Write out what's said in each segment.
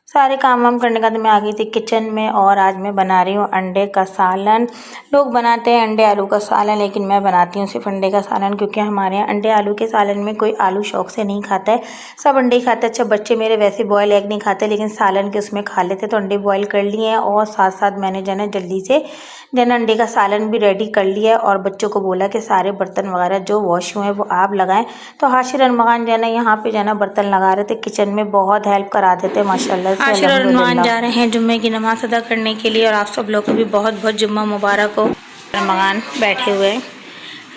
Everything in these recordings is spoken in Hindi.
सारे काम वाम करने के बाद मैं आ गई थी किचन में और आज मैं बना रही हूँ अंडे का सालन। लोग बनाते हैं अंडे आलू का सालन, लेकिन मैं बनाती हूँ सिर्फ अंडे का सालन, क्योंकि हमारे यहाँ अंडे आलू के सालन में कोई आलू शौक से नहीं खाता है, सब अंडे ही खाते हैं। अच्छा, बच्चे मेरे वैसे बॉयल एग नहीं खाते, लेकिन सालन के उसमें खा लेते, तो अंडे बॉयल कर लिए हैं और साथ साथ मैंने जो है जल्दी से अंडे का सालन भी रेडी कर लिया है। और बच्चों को बोला कि सारे बर्तन वगैरह जो वॉश हुए हैं वो आप लगाएं। तो हाशिर अरमान जो है ना यहाँ पे जो है ना बर्तन लगा रहे थे, किचन में बहुत हेल्प करा देते माशाल्लाह से। हाशिर अरमान जा रहे हैं जुम्मे की नमाज अदा करने के लिए, और आप सब लोग को भी बहुत बहुत जुम्मा मुबारक हो। अरमान बैठे हुए हैं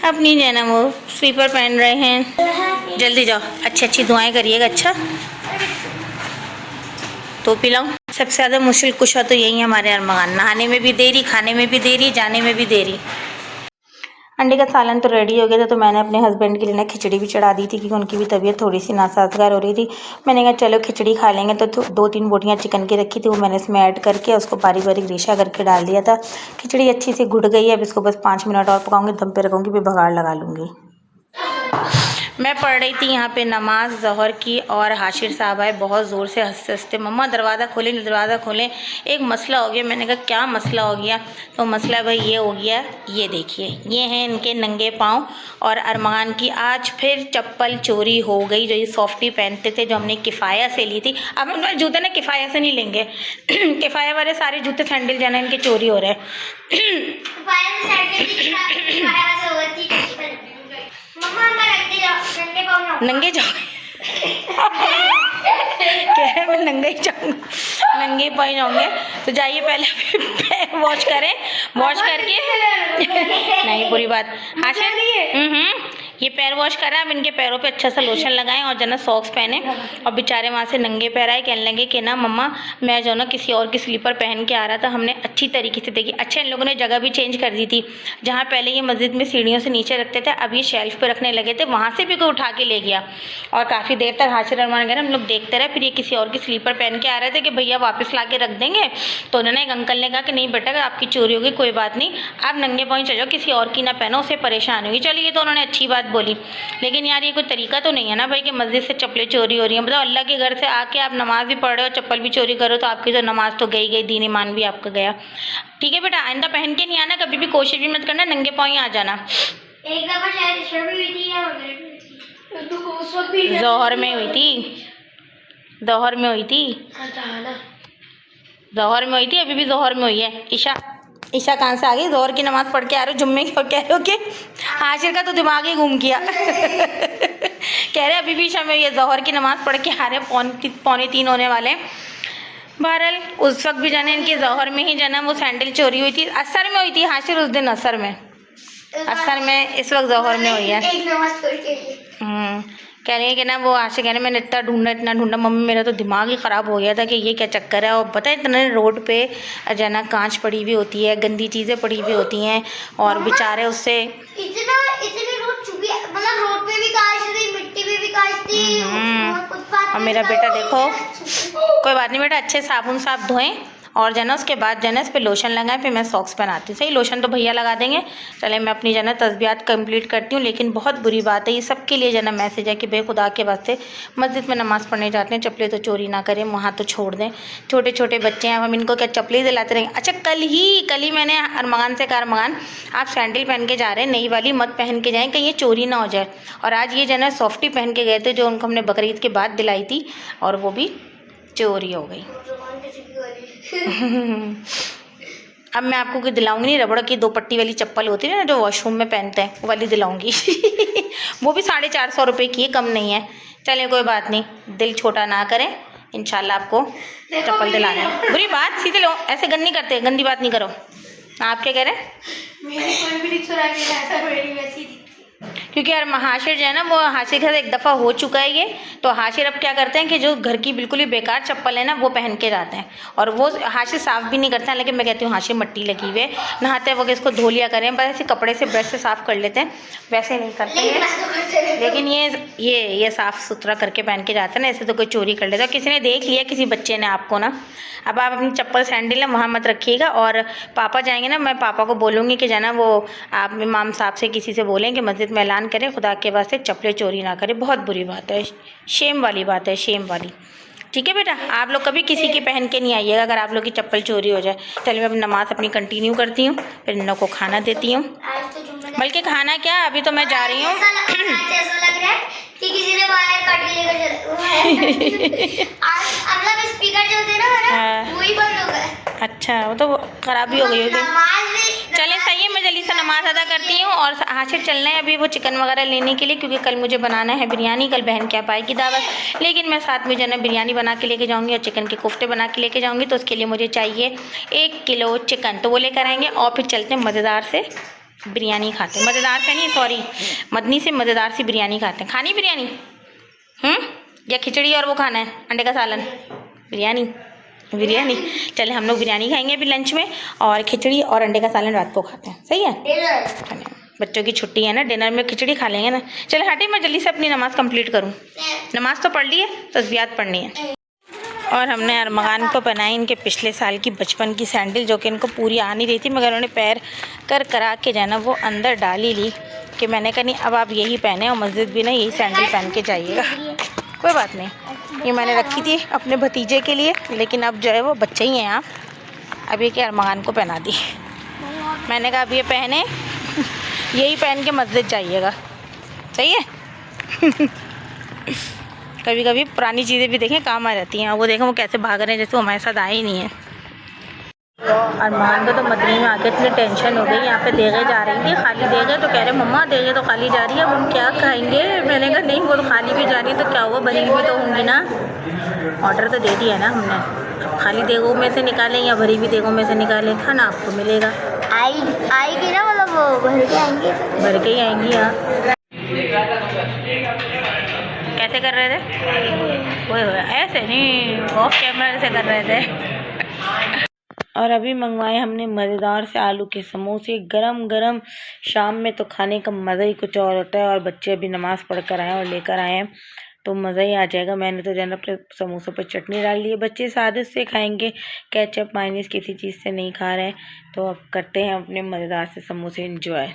अपनी जो है ना वो स्लीपर पहन रहे हैं। जल्दी जाओ, अच्छी अच्छी दुआएं करिएगा। अच्छा तो पिलाऊं। सबसे ज़्यादा मुश्किल कुशा तो यही है हमारे अरमान, नहाने में भी देरी, खाने में भी देरी, जाने में भी देरी। अंडे का सालन तो रेडी हो गया था, तो मैंने अपने हस्बैंड के लिए ना खिचड़ी भी चढ़ा दी थी, क्योंकि उनकी भी तबीयत थोड़ी सी नासाजगार हो रही थी। मैंने कहा चलो खिचड़ी खा लेंगे, तो 2-3 बोटियाँ चिकन की रखी थी, वो मैंने इसमें ऐड करके उसको बारीक बारीक रेशा करके डाल दिया था। खिचड़ी अच्छी सी घुट गई है, अब इसको बस 5 मिनट और पकाऊंगी, दम पे रखूँगी, फिर बघाड़ लगा लूँगी। मैं पढ़ रही थी यहाँ पे नमाज ज़ोहर की, और हाशिर साहब आए बहुत ज़ोर से हंसते हंसते, मम्मा दरवाज़ा खोलें दरवाज़ा खोलें, एक मसला हो गया। मैंने कहा क्या मसला हो गया? तो मसला भाई ये हो गया, ये देखिए, ये हैं इनके नंगे पाँव, और अरमान की आज फिर चप्पल चोरी हो गई, जो ये सॉफ्टी पहनते थे, जो हमने किफ़ाया से ली थी। अब हम जूते ना किफ़ाया से नहीं लेंगे किफ़ाया वाले सारे जूते सैंडल जाना इनके चोरी हो रहे हैं नंगे जाओ कह रहे मैं नंगे ही जाऊँगा, नंगे पाई जाऊँगे। तो जाइए पहले पैर वॉश करें, वॉश करके नहीं बुरी बात हाशिर ये पैर वॉश करा। अब इनके पैरों पे अच्छा सा लोशन लगाएं और जो ना सॉक्स पहने, और बेचारे वहाँ से नंगे पैर आए, कहने लगे कि ना मम्मा मैं जो ना किसी और की स्लीपर पहन के आ रहा था। हमने अच्छी तरीके से देखी, अच्छा इन लोगों ने जगह भी चेंज कर दी थी, जहाँ पहले ये मस्जिद में सीढ़ियों से नीचे रखते थे, अब ये शेल्फ पे रखने लगे थे, वहाँ से भी कोई उठा के ले गया। और काफ़ी देर तक हाशिर अरमान गए, हम लोग देखते रहे, फिर ये किसी और की स्लीपर पहन के आ रहे थे कि भैया वापस ला के रख देंगे। तो उन्होंने एक अंकल ने कहा कि नहीं बेटा, अगर आपकी चोरी होगी कोई बात नहीं, आप नंगे पाँव चले जाओ, किसी और की ना पहनो, उसे परेशान होगी। चलिए, तो उन्होंने अच्छी बात बोली, लेकिन यार ये कोई तरीका तो नहीं है ना भाई कि मस्जिद से चप्पलें चोरी हो रही हैं। बताओ, अल्लाह के घर से आके आप नमाज भी पढ़ रहे हो, चप्पल भी चोरी करो, तो आपकी तो नमाज तो गई, दीन ईमान भी आपका गया। ठीक है बेटा, आइंदा पहन के नहीं आना, कभी भी कोशिश भी मत करना, नंगे पाँव ही आ जाना। एक दफा शायद इसमें भी हुई थी या ज़ोहर में हुई थी, ज़ोहर में हुई थी, ज़ोहर में हुई थी, अभी भी ज़ोहर में हुई है। ईशा कहाँ से आ गई? ज़ोहर की नमाज़ पढ़ के आ रहे हो जुम्मे की, और कह रहे हो कि हाशिर का तो दिमाग ही घूम गया कह रहे अभी भी ईशा में ये ज़ोहर की नमाज़ पढ़ के आ रहे हैं, 2:45 होने वाले। बहरहाल उस वक्त भी जाने इनकी ज़ोहर में ही जाना वो सैंडल चोरी हुई थी, असर में हुई थी हाशिर उस दिन, असर में, इस वक्त ज़ोहर में हुई है। कह रही है कि ना वो आशिक कह रहे मैंने इतना ढूंढा मम्मी, मेरा तो दिमाग ही ख़राब हो गया था कि ये क्या चक्कर है। और पता है इतने रोड पे जना कांच पड़ी हुई होती है, गंदी चीज़ें पड़ी हुई होती हैं, और बेचारे उससे इतने रोड चुकी, मतलब रोड पे भी कांच थी, मिट्टी पे भी कांच थी, और मेरा बेटा देखो, कोई बात नहीं बेटा, अच्छे साबुन से आप धोएं, और जना उसके बाद जना इस पर लोशन लगाएं, फिर मैं सॉक्स पहनाती हूँ। सही, लोशन तो भैया लगा देंगे। चले मैं अपनी जना तस्बीहात कंप्लीट करती हूँ। लेकिन बहुत बुरी बात है, ये सबके लिए जना मैसेज है कि बेखुदा के वास्ते मस्जिद में नमाज़ पढ़ने जाते हैं, चप्पलें तो चोरी ना करें, वहाँ तो छोड़ दें। छोटे छोटे बच्चे हैं, हम इनको क्या चप्पलें दिलाते रहेंगे? अच्छा, कल ही मैंने अरमान से कहा, अरमान आप सैंडल पहन के जा रहे हैं, नई वाली मत पहन के जाएँ, कहीं ये चोरी ना हो जाए। और आज ये जना सॉफ्टी पहन के गए थे, जो उनको हमने बकरीद के बाद दिलाई थी, और वो भी चोरी हो गई अब मैं आपको कोई दिलाऊंगी नहीं, रबड़ की 2 पट्टी वाली चप्पल होती है ना जो वॉशरूम में पहनते हैं, वो वाली दिलाऊंगी वो भी 450 रुपये की है, कम नहीं है। चलिए कोई बात नहीं, दिल छोटा ना करें, इंशाल्लाह आपको चप्पल दिलाना है। बुरी बात सीधे लो, ऐसे गंदी करते, गंदी बात नहीं करो। आप क्या कह रहे हैं? क्योंकि यार हाशिर जो है ना वो हाशिर के साथ एक दफ़ा हो चुका है ये, तो हाशिर अब क्या करते हैं कि जो घर की बिल्कुल ही बेकार चप्पल है ना वो पहन के जाते हैं, और वो हाशिर साफ़ भी नहीं करते हैं। लेकिन मैं कहती हूँ हाशिर मट्टी लगी हुई है, नहाते वक्त इसको धो लिया करें, बस ऐसे कपड़े से ब्रश से साफ़ कर लेते हैं, वैसे नहीं करते हैं। लेकिन ये साफ़ सुथरा करके पहन के जाते हैं ना, ऐसे तो कोई चोरी कर लेता है। किसी ने देख लिया, किसी बच्चे ने आपको ना, अब आप अपनी चप्पल सैंडल है वहाँ मत रखिएगा। और पापा जाएंगे ना, मैं पापा को बोलूँगी कि जाना वो आप इमाम साहब से किसी से बोलें कि मस्जिद में ऐलान करें खुदा के वास्ते चप्पलें चोरी ना करें। बहुत बुरी बात है, शेम वाली बात है, शेम वाली। ठीक है बेटा, आप लोग कभी किसी की पहन के नहीं आइएगा अगर आप लोग की चप्पल चोरी हो जाए। चलिए मैं अब नमाज़ अपनी कंटिन्यू करती हूँ, फिर इन लोग को खाना देती हूँ। बल्कि खाना क्या, अभी तो मैं जा रही हूँ। ऐसा लग रहा है कि किसी ने वायर काट के लेकर मतलब स्पीकर जो थे ना वही बंद हो गए। अच्छा, वो तो खराबी हो गई होगी। चले सही है, मैं जल्दी से नमाज अदा करती हूँ और हाशिर चलना है अभी वो चिकन वगैरह लेने के लिए, क्योंकि कल मुझे बनाना है बिरयानी। कल बहन क्या पाई की दावत, लेकिन मैं साथ में जो है ना बिरयानी बना के लेके जाऊँगी और चिकन के कोफ्ते बना के लेके जाऊँगी। तो उसके लिए मुझे चाहिए 1 किलो चिकन, तो वो लेकर आएंगे और फिर चलते हैं मज़ेदार से बिरयानी खाते हैं। मज़ेदार से नहीं, सॉरी, मदनी से मज़ेदार सी बिरयानी खाते हैं। खानी बिरयानी या खिचड़ी और वो खाना है अंडे का सालन? बिरयानी। चले हम लोग बिरयानी खाएंगे अभी लंच में, और खिचड़ी और अंडे का सालन रात को खाते हैं। सही है, बच्चों की छुट्टी है ना, डिनर में खिचड़ी खा लेंगे ना। चले हटे, मैं जल्दी से अपनी नमाज़ कंप्लीट करूँ। नमाज़ तो पढ़ ली है, तस्बीहात पढ़नी है। और हमने अरमगान को बनाई इनके पिछले साल की बचपन की सैंडल, जो कि इनको पूरी आ नहीं रही थी, मगर उन्होंने पैर करा के जाना वो अंदर डाल ही ली कि मैंने कहा नहीं अब आप यही पहने और मस्जिद भी ना यही सैंडल पहन के जाइएगा। कोई बात नहीं, ये मैंने रखी थी अपने भतीजे के लिए, लेकिन अब जो है वो बच्चे ही हैं आप, अब ये क्या अरमगान को पहना दी। मैंने कहा अब ये पहने यही पहन के मस्जिद जाइएगा। सही है। कभी कभी पुरानी चीज़ें भी देखें काम आ जाती हैं। वो देखें वो कैसे भाग रहे हैं जैसे वो हमारे साथ आए ही नहीं है। अरमान को तो मदनी में आके इतनी टेंशन हो गई, यहाँ पे देगे जा रही थी, खाली देगे तो कह रहे मम्मा देगे तो खाली जा रही है, अब हम क्या खाएंगे। मैंने कहा नहीं, वो तो खाली भी जा रही है तो क्या हुआ, भरी भी तो होंगी ना। ऑर्डर तो दे दिया है ना हमने, अब खाली देगों में से निकालें या भरी हुई देगों में से निकालें, खाना आपको मिलेगा। आएगी ना, मतलब वो भर के आएंगी, भर के ही आएंगी। हाँ, कैसे कर रहे थे वो, ऐसे नहीं ऑफ कैमरा से कर रहे थे। और अभी मंगवाए हमने मज़ेदार से आलू के समोसे, गरम गरम। शाम में तो खाने का मज़ा ही कुछ और होता है। और बच्चे अभी नमाज़ पढ़ कर आए और लेकर आए हैं तो मज़ा ही आ जाएगा। मैंने तो जन अपने समोसों पर चटनी डाल ली है, बच्चे सादे से खाएंगे, केचप मायनीस किसी चीज़ से नहीं खा रहे हैं। तो अब करते हैं अपने मज़ेदार से समोसे एंजॉय।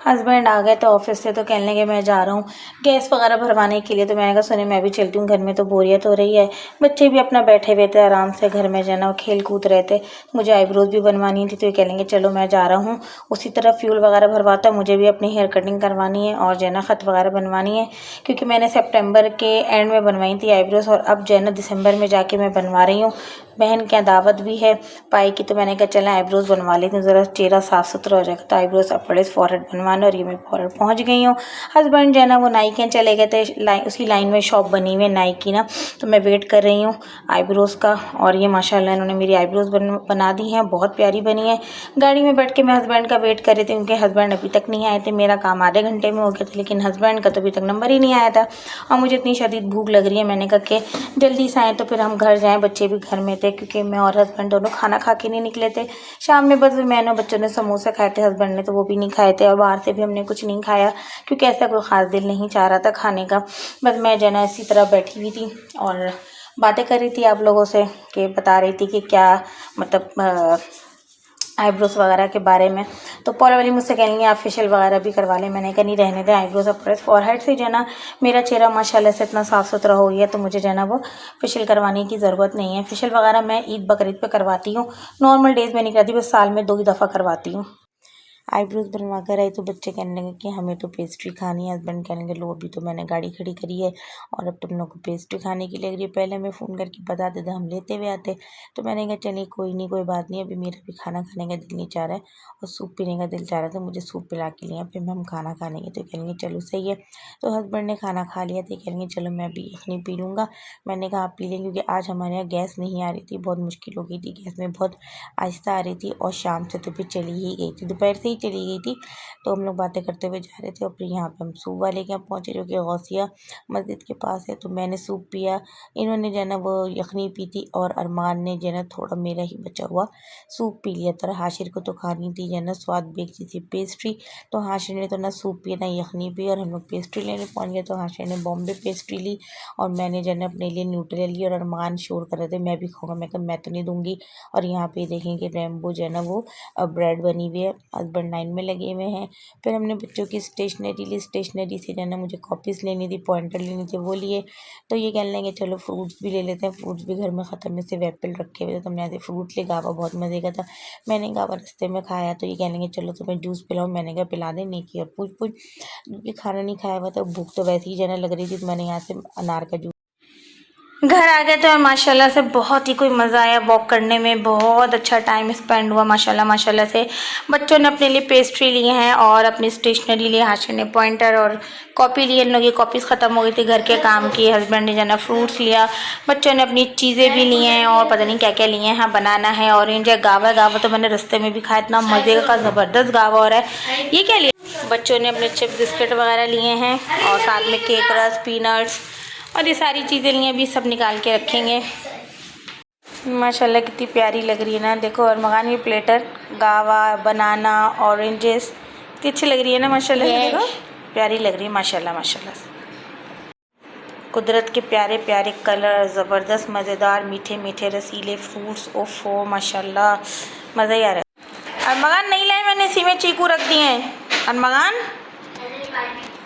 हस्बैंड आ गए थे ऑफिस से, तो कहने लगे मैं जा रहा हूँ गैस वगैरह भरवाने के लिए। तो मैंने कहा सुने मैं भी चलती हूँ, घर में तो बोरियत हो रही है। बच्चे भी अपना बैठे हुए थे आराम से घर में, जो है ना खेल कूद रहे थे। मुझे आईब्रोज भी बनवानी थी, तो ये कह लेंगे चलो मैं जा रहा हूँ। उसी तरह फ्यूल वगैरह भरवाता, मुझे भी अपनी हेयर कटिंग करवानी है और जो है ना ख़त वगैरह बनवानी है, क्योंकि मैंने सितंबर के एंड में बनवाई थी आईब्रोज, और अब जो है ना दिसंबर में जाके मैं बनवा रही हूँ। बहन क्या दावत भी है पाई की, तो मैंने कहा चला आईब्रोज बनवा लेती हूँ, ज़रा चेहरा साफ़ सुथरा हो जाएगा। तो आईब्रोज अब पड़े फॉरहेड बनवाना, और ये मैं फॉरहेड पहुँच गई हूँ। हस्बैंड जो है ना वो नाई के चले गए थे, उसी लाइन में शॉप बनी हुई है नाई की ना, तो मैं वेट कर रही हूँ आईब्रोज का। और ये माशाल्लाह इन्होंने मेरी आईब्रोज बना दी हैं, बहुत प्यारी बनी है। गाड़ी में बैठ के मैं हस्बैंड का वेट कर रही थी, क्योंकि हस्बैंड अभी तक नहीं आए थे। मेरा काम आधे घंटे में हो गया था, लेकिन हस्बैंड का तो अभी तक नंबर ही नहीं आया था। और मुझे इतनी शदीद भूख लग रही है, मैंने कहा कि जल्दी से आएँ तो फिर हम घर जाएँ। बच्चे भी घर में थे, क्योंकि मैं और हस्बैंड दोनों खाना खा के नहीं निकले थे। शाम में बस मैंने बच्चों ने समोसे खाए थे, हस्बैंड ने तो वो भी नहीं खाए थे, और बाहर से भी हमने कुछ नहीं खाया, क्योंकि ऐसा कोई ख़ास दिल नहीं चाह रहा था खाने का। बस मैं जो है ना इसी तरह बैठी हुई थी और बातें कर रही थी आप लोगों से, कि बता रही थी कि क्या मतलब आईब्रोज वगैरह के बारे में। तो पॉल वाली मुझसे कहेंगे आप फेशियल वगैरह भी करवा लें। मैंने कहा नहीं रहने दें, आईब्रोज अब प्रेस फॉरहेड से जो है ना मेरा चेहरा माशाल्लाह से इतना साफ़ सुथरा हो गया, तो मुझे जो है ना वो फेशियल करवाने की ज़रूरत नहीं है। फेशियल वगैरह मैं ईद बकरीद पे करवाती हूँ, नॉर्मल डेज़ में नहीं करती, बस साल में 2 ही दफ़ा करवाती हूँ। आईब्रोज बनवा कर आई तो बच्चे कहने लगे कि हमें तो पेस्ट्री खानी है। हस्बैंड कहने लगे लो अभी तो मैंने गाड़ी खड़ी करी है और अब तुम लोग को पेस्ट्री खाने की लग रही है, पहले मैं फ़ोन करके बता देता हम लेते हुए आते। तो मैंने कहा चलिए कोई नहीं, कोई बात नहीं, अभी मेरा भी खाना खाने का दिल नहीं चाह रहा है और सूप पीने का दिल चाह रहा था, मुझे सूप पिला के लिया, फिर हम खाना खा लेंगे। तो कहेंगे चलो सही है। तो हस्बैंड ने खाना खा लिया, तो कहेंगे चलो मैं भी यखनी पी लूँगा। मैंने कहा आप पी लें, क्योंकि आज हमारे यहाँ गैस नहीं आ रही थी, बहुत मुश्किल हो गई थी, गैस में बहुत आहिस्ता आ रही थी, और शाम से तो फिर चली ही गई थी, दोपहर से ही चली गई थी। तो हम लोग बातें करते हुए जा रहे थे, और फिर यहाँ पे हम सूप वाले के यहाँ पहुँचे, जो कि गौसिया मस्जिद के पास है। तो मैंने सूप पिया, इन्होंने जो है ना वो यखनी पी थी, और अरमान ने जो है ना थोड़ा मेरा ही बचा हुआ सूप पी लिया था। हाशिर को तो खानी थी जो है ना स्वाद बेचती थी पेस्ट्री, तो हाशिर ने तो ना सूप पिया ना यखनी पी, और हम लोग पेस्ट्री लेने पहुँच गए। तो हाशिर ने बॉम्बे पेस्ट्री ली और मैंने जो है ना अपने लिए न्यूट्रेला ली, और अरमान शोर कर रहे थे मैं भी खाऊंगा। मैं कहा मैं तो नहीं दूंगी। और यहाँ पे देखेंगे रेम्बो जो है ना वो ब्रेड बनी हुई है, हस्बैंड हस्बैंड लाइन में लगे हुए हैं। फिर हमने बच्चों की स्टेशनरी ली, स्टेशनरी से जो है ना मुझे कॉपीज़ लेनी थी, पॉइंटर लेनी थी, वो लिए। तो ये कहने लगे चलो फ्रूट्स भी ले लेते हैं, फ्रूट्स भी घर में ख़त्म में से एप्पल रखे हुए थे, तो हमने ऐसे फ्रूट ले। गावा बहुत मज़े का था, मैंने गावा रास्ते में खाया। तो ये कहने लगे चलो तुम्हें जूस पिलाओ, मैंने कहा पिला दे, नहीं की और पूछ क्योंकि खाना नहीं खाया हुआ था, भूख तो वैसे ही जो है ना लग रही थी, तो मैंने यहाँ से अनार का जूस। घर आ गए तो माशाल्लाह से बहुत ही कोई मज़ा आया वॉक करने में, बहुत अच्छा टाइम स्पेंड हुआ माशाल्लाह से। बच्चों ने अपने लिए पेस्ट्री लिए हैं और अपनी स्टेशनरी लिए, हाशिर ने पॉइंटर और कॉपी लिए। इन लोगों की कॉपीज़ ख़त्म हो गई थी घर के काम की। हस्बैंड ने जाना फ्रूट्स लिया, बच्चों ने अपनी चीज़ें भी ली हैं और पता नहीं क्या क्या लिए हैं। हाँ बनाना है, ऑरेंज है, गावा तो मैंने रास्ते में भी खाया, इतना मज़े का ज़बरदस्त गावा हो रहा है। ये क्या लिया बच्चों ने? अपने चिप्स बिस्किट वगैरह लिए हैं और साथ में केक रस, पीनट्स और ये सारी चीज़ें लिए, भी सब निकाल के रखेंगे। माशाल्लाह कितनी प्यारी लग रही है ना, देखो। और मगान ये प्लेटर, गावा, बनाना, ऑरेंजेस, कितनी अच्छी लग रही है ना माशाल्लाह से। देखो प्यारी लग रही है माशाल्लाह से। कुदरत के प्यारे प्यारे कलर, ज़बरदस्त मज़ेदार मीठे मीठे रसीले फ्रूट्स। ओफो माशाल्लाह मज़ा ही आ रहा है। और मगान नहीं लाए मैंने, इसी में चीकू रख दिए हैं। और मगान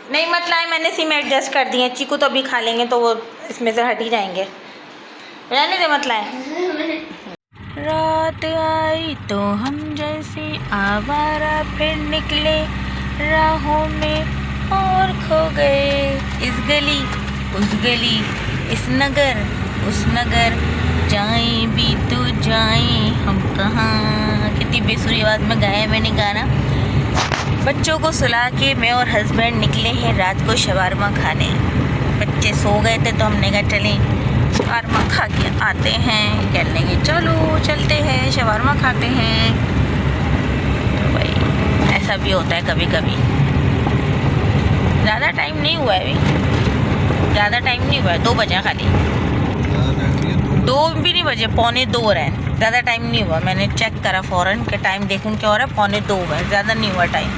नहीं मत लाए, मैंने इसी में एडजस्ट कर दिए। चीकू तो अभी खा लेंगे तो वो इसमें से हट ही जाएंगे, रहने दे मत लाए। रात आई तो हम जैसे आवारा फिर निकले राहों में और खो गए, इस गली उस गली, इस नगर उस नगर, जाएं भी तो जाएं हम कहाँ। कितनी बेसुरी आवाज़ में गाया मैंने गाना। बच्चों को सुला के मैं और हस्बैंड निकले हैं रात को शवारमा खाने। बच्चे सो गए थे तो हमने कहा चलें शवारमा खा के आते हैं। कहने लगे चलो चलते हैं शवारमा खाते हैं। तो भाई ऐसा भी होता है कभी कभी। ज़्यादा टाइम नहीं हुआ है अभी, ज़्यादा टाइम नहीं हुआ है, 2 बजे खाली, 2 भी नहीं बजे, 1:45 हो रहे हैं। ज़्यादा टाइम नहीं हुआ, मैंने चेक करा फ़ौरन के टाइम देखूँ क्या हो रहा है, 1:45 हुआ है, ज़्यादा नहीं हुआ टाइम।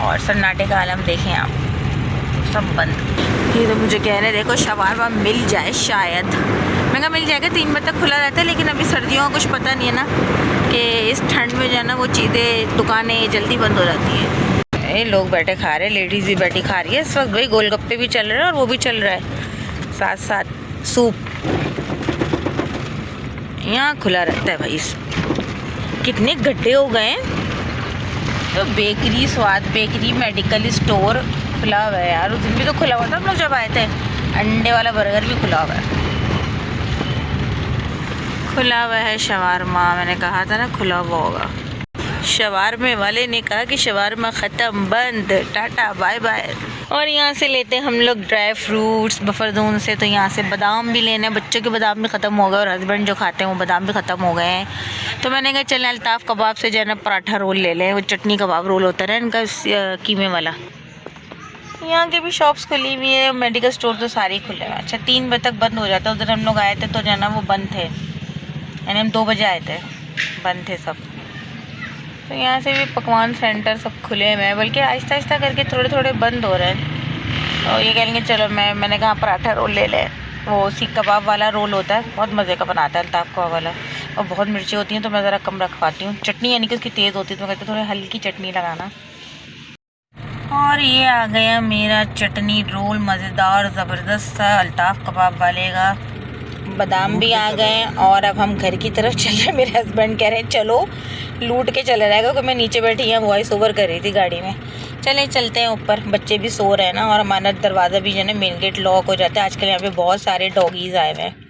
और सन्नाटे का आलम देखें आप, सब बंद। ये तो मुझे कह रहे देखो शवारमा मिल जाए शायद, मैं कहा मिल जाएगा, 3 बजे तक खुला रहता है। लेकिन अभी सर्दियों का कुछ पता नहीं है ना कि इस ठंड में जो है ना वो चीज़ें दुकानें जल्दी बंद हो जाती हैं। ये लोग बैठे खा रहे, लेडीज़ भी बैठी खा रही है इस वक्त। भाई गोलगप्पे भी चल रहे हैं और वो भी चल रहा है, साथ साथ सूप यहाँ खुला रहता है। भाई कितने गड्ढे हो गए हैं। तो बेकरी, स्वाद बेकरी, मेडिकल स्टोर खुला हुआ है यार। उस दिन भी तो खुला हुआ था हम लोग जब आए थे। अंडे वाला बर्गर भी खुला हुआ है, खुला हुआ है शवारमा। मैंने कहा था ना खुला हुआ होगा। शवारमे वाले ने कहा कि शवारमा ख़त्म, बंद, टाटा बाय बाय। और यहाँ से लेते हैं हम लोग ड्राई फ्रूट्स बफरदून से। तो यहाँ से बादाम भी लेने, बच्चों के बादाम भी ख़त्म हो गए और हस्बैंड जो खाते हैं वो बादाम भी ख़त्म हो गए हैं। तो मैंने कहा चल अल्ताफ़ कबाब से जो है ना पराठा रोल ले लें, वो चटनी कबाब रोल होता है ना इनका कीमे वाला। यहाँ की भी शॉप्स खुली हुई है, मेडिकल स्टोर तो सारे ही खुले हैं। अच्छा 3 बजे तक बंद हो जाता है। उधर हम लोग आए थे तो जो है ना वो बंद थे, यानी हम 2 बजे आए थे, बंद थे सब। तो यहाँ से भी पकवान सेंटर सब खुले हुए हैं, बल्कि आहिस्ता आहिस्ता करके थोड़े थोड़े बंद हो रहे हैं। तो ये कहेंगे चलो मैंने कहा पराठा रोल ले लें। वो सीख कबाब वाला रोल होता है, बहुत मज़े का बनाता है अल्ताफ़ कबाब वाला, और बहुत मिर्ची होती हैं तो मैं ज़रा कम रखवाती हूँ। चटनी यानी कि उसकी तेज़ होती है तो मैं कहती हूँ थोड़ी हल्की चटनी लगाना। और ये आ गया मेरा चटनी रोल, मज़ेदार ज़बरदस्त सा अल्ताफ़ कबाब वाले का। बादाम भी आ गए और अब हम घर की तरफ चल रहे। मेरे हस्बैंड कह रहे हैं चलो, लूट के चले रहेगा, क्योंकि मैं नीचे बैठी हूँ वॉइस ओवर कर रही थी गाड़ी में। चले चलते हैं ऊपर, बच्चे भी सो रहे हैं ना, और हमारा दरवाज़ा भी जो है ना मेन गेट लॉक हो जाता है। आजकल यहाँ पे बहुत सारे डॉगीज़ आए हुए हैं।